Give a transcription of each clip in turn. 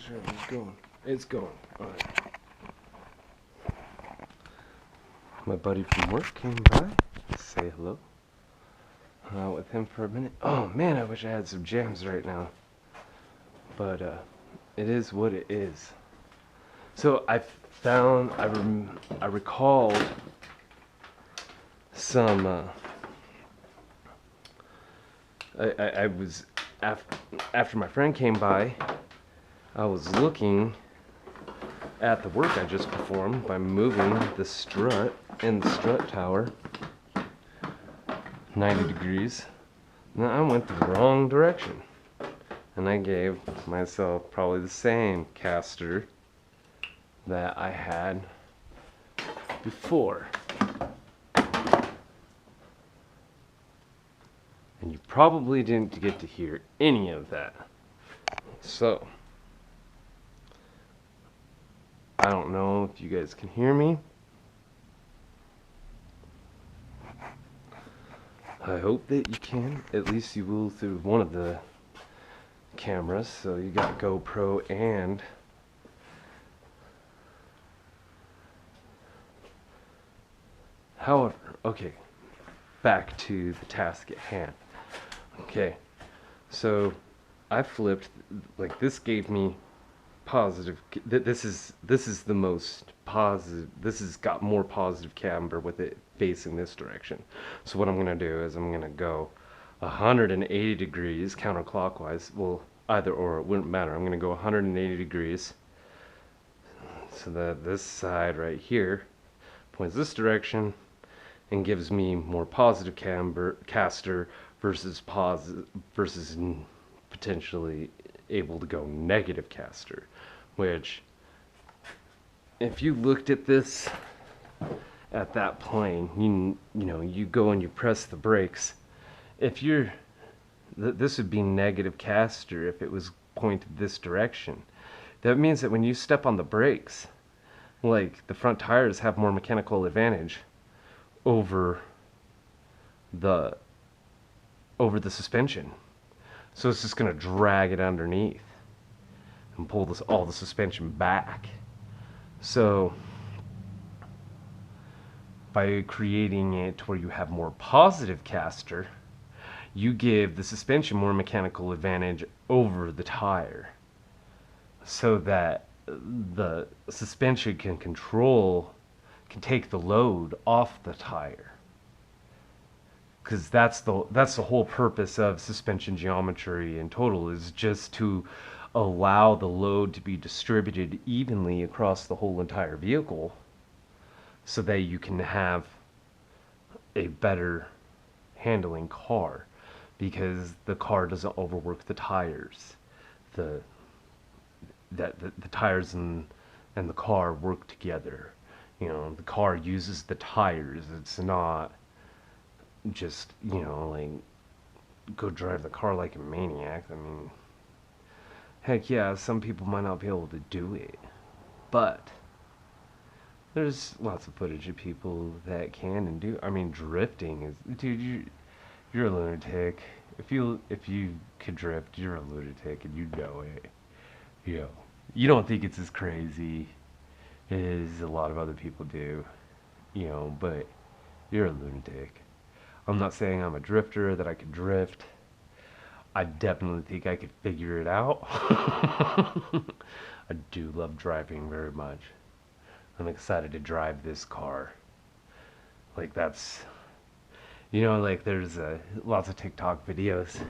make sure it's going. It's going. Alright. My buddy from work came by to say hello. Hung out with him for a minute. Oh man, I wish I had some jams right now. But it is what it is. So I found, I recalled some, I was, after my friend came by, I was looking at the work I just performed by moving the strut in the strut tower 90 degrees. Now I went the wrong direction. And I gave myself probably the same caster that I had before. And you probably didn't get to hear any of that. So, I don't know if you guys can hear me. I hope that you can. At least you will through one of the cameras. So you got GoPro and however, okay, back to the task at hand. Okay, so I flipped, like this gave me positive, this is the most positive, this has got more positive camber with it facing this direction. So what I'm going to do is I'm going to go 180 degrees counterclockwise. Well, either or, it wouldn't matter. I'm going to go 180 degrees so that this side right here points this direction and gives me more positive camber caster versus potentially able to go negative caster, which if you looked at this at that plane, you know, you go and you press the brakes. If you're, this would be negative caster if it was pointed this direction. That means that when you step on the brakes, like the front tires have more mechanical advantage over the suspension. So it's just going to drag it underneath and pull all the suspension back. So by creating it where you have more positive caster, you give the suspension more mechanical advantage over the tire, so that the suspension can take the load off the tire. Because that's the whole purpose of suspension geometry in total, is just to allow the load to be distributed evenly across the whole entire vehicle, so that you can have a better handling car, because the car doesn't overwork the tires. The tires and the car work together. You know, the car uses the tires. It's not just, you know, like, go drive the car like a maniac. I mean, heck yeah, some people might not be able to do it, but there's lots of footage of people that can and do. I mean, drifting is, dude, you're a lunatic. If you could drift, you're a lunatic, and you know it. You know, you don't think it's as crazy as a lot of other people do, you know, but you're a lunatic. I'm not saying I'm a drifter, that I could drift. I definitely think I could figure it out. I do love driving very much. I'm excited to drive this car. Like, that's, you know, like there's lots of TikTok videos,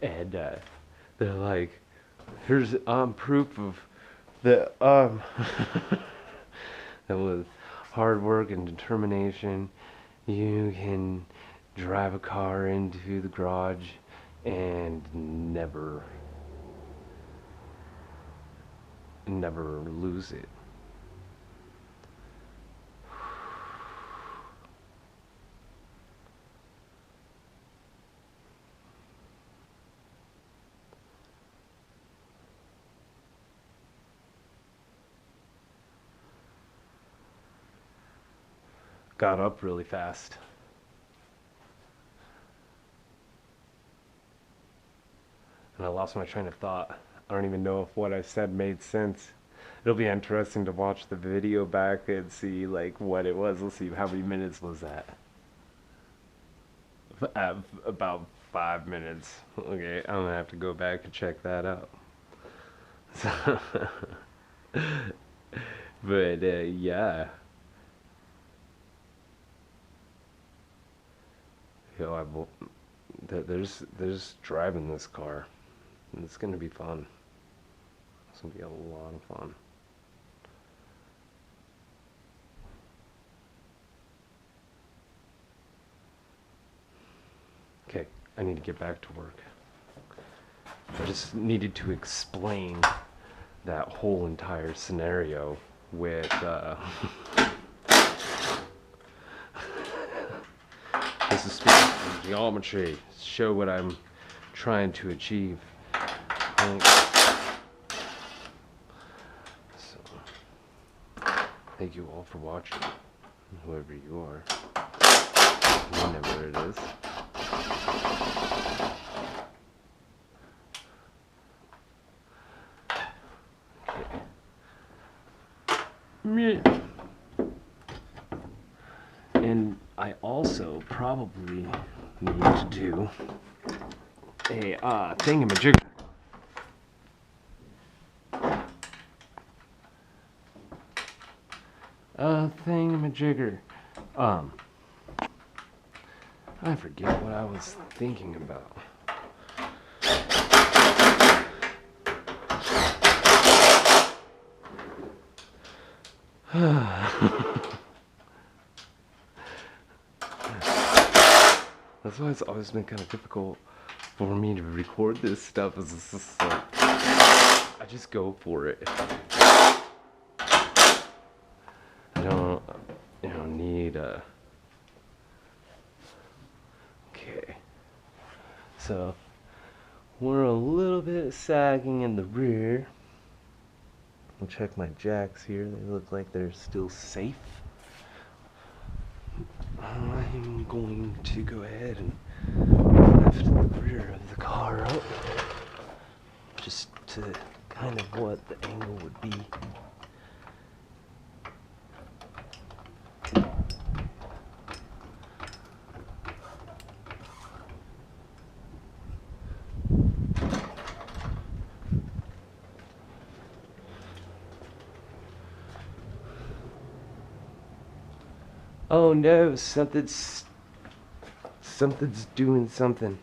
and they're like, here's proof of that that with hard work and determination, you can drive a car into the garage and never lose it. Got up really fast. And I lost my train of thought. I don't even know if what I said made sense. It'll be interesting to watch the video back and see like what it was. Let's see, how many minutes was that? About 5 minutes. Okay, I'm gonna have to go back and check that out. But yeah, yo, there's driving this car. And it's gonna be fun. It's gonna be a lot of fun. Okay, I need to get back to work. I just needed to explain that whole entire scenario with this is speaking geometry. Show what I'm trying to achieve. So, thank you all for watching, whoever you are, whenever it is. And I also probably need to do a thingamajigger. Thingamajigger. I forget what I was thinking about. That's why it's always been kind of difficult for me to record this stuff. Is it's just like I just go for it. I don't, need a. Okay. So we're a little bit sagging in the rear. I'll check my jacks here. They look like they're still safe. I'm going to go ahead and lift the rear of the car up just to kind of what the angle would be. Oh no, something's doing something.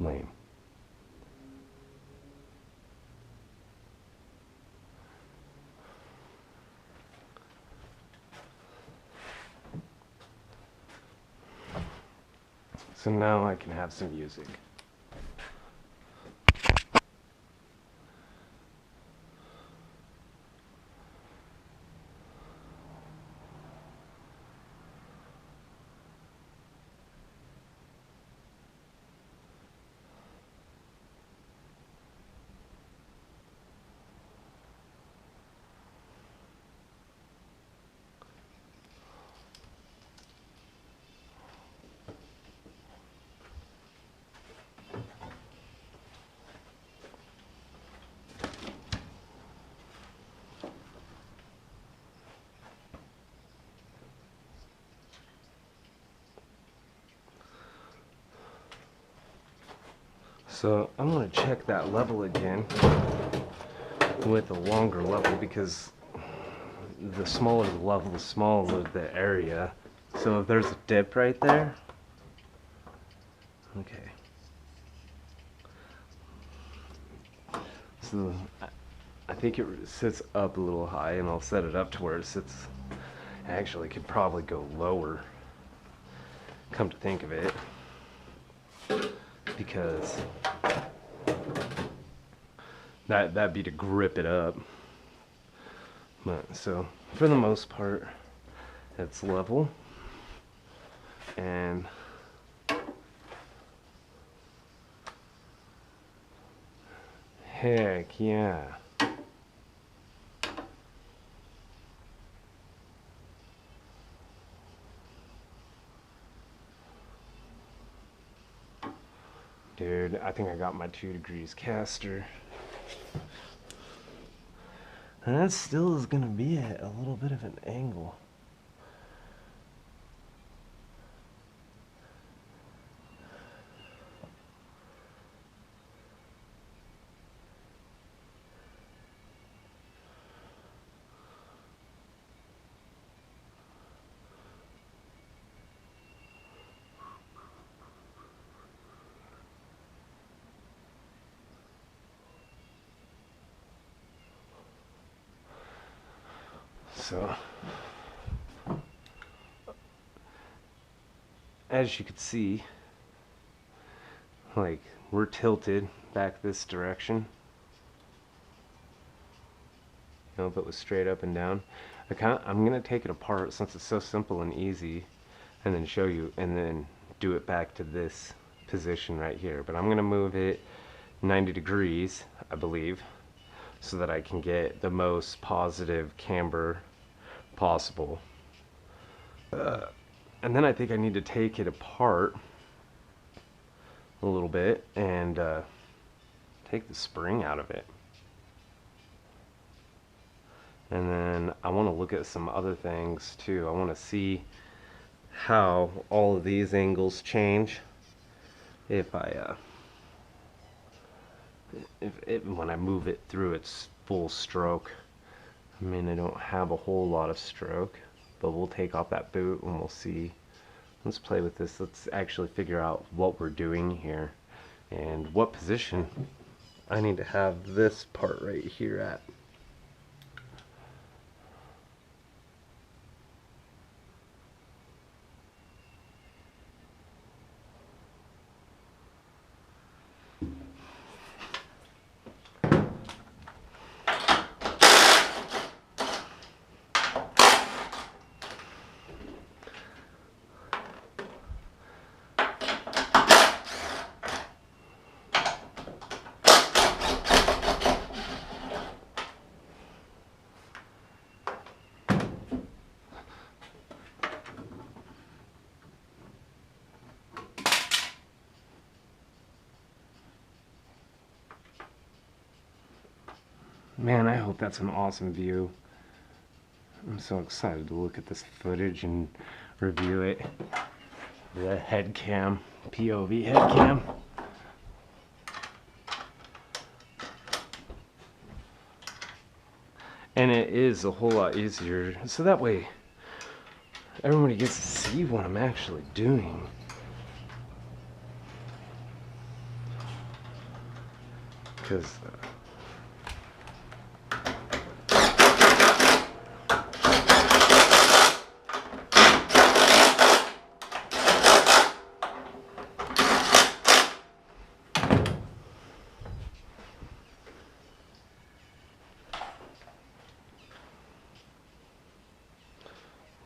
lame. So now I can have some music. So I'm going to check that level again with a longer level, because the smaller the level, the smaller the area. So if there's a dip right there, okay. So I think it sits up a little high, and I'll set it up to where it sits. Actually, could probably go lower, come to think of it, because that'd be to grip it up. But so for the most part, it's level, and heck yeah. Dude, I think I got my 2 degrees caster. And that still is gonna be at a little bit of an angle. So, as you can see, like, we're tilted back this direction. You know, but with straight up and down. I'm gonna take it apart since it's so simple and easy, and then show you, and then do it back to this position right here. But I'm gonna move it 90 degrees, I believe, so that I can get the most positive camber possible. And then I think I need to take it apart a little bit and take the spring out of it. And then I want to look at some other things too. I want to see how all of these angles change if I when I move it through its full stroke. I mean, I don't have a whole lot of stroke, but we'll take off that boot and we'll see. Let's play with this. Let's actually figure out what we're doing here and what position I need to have this part right here at. Man, I hope that's an awesome view. I'm so excited to look at this footage and review it. The head cam, POV head cam. And it is a whole lot easier, so that way everybody gets to see what I'm actually doing. Because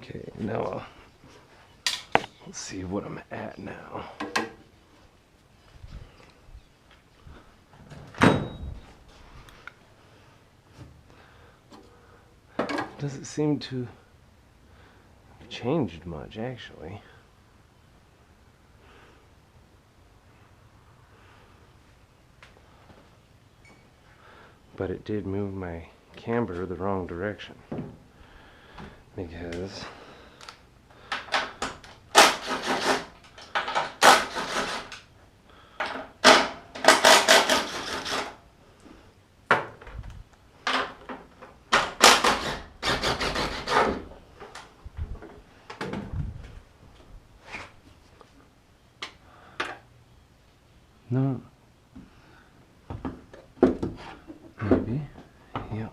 okay, now let's see what I'm at now. Doesn't seem to have changed much, actually. But it did move my camber the wrong direction. Because no. Maybe. Yep.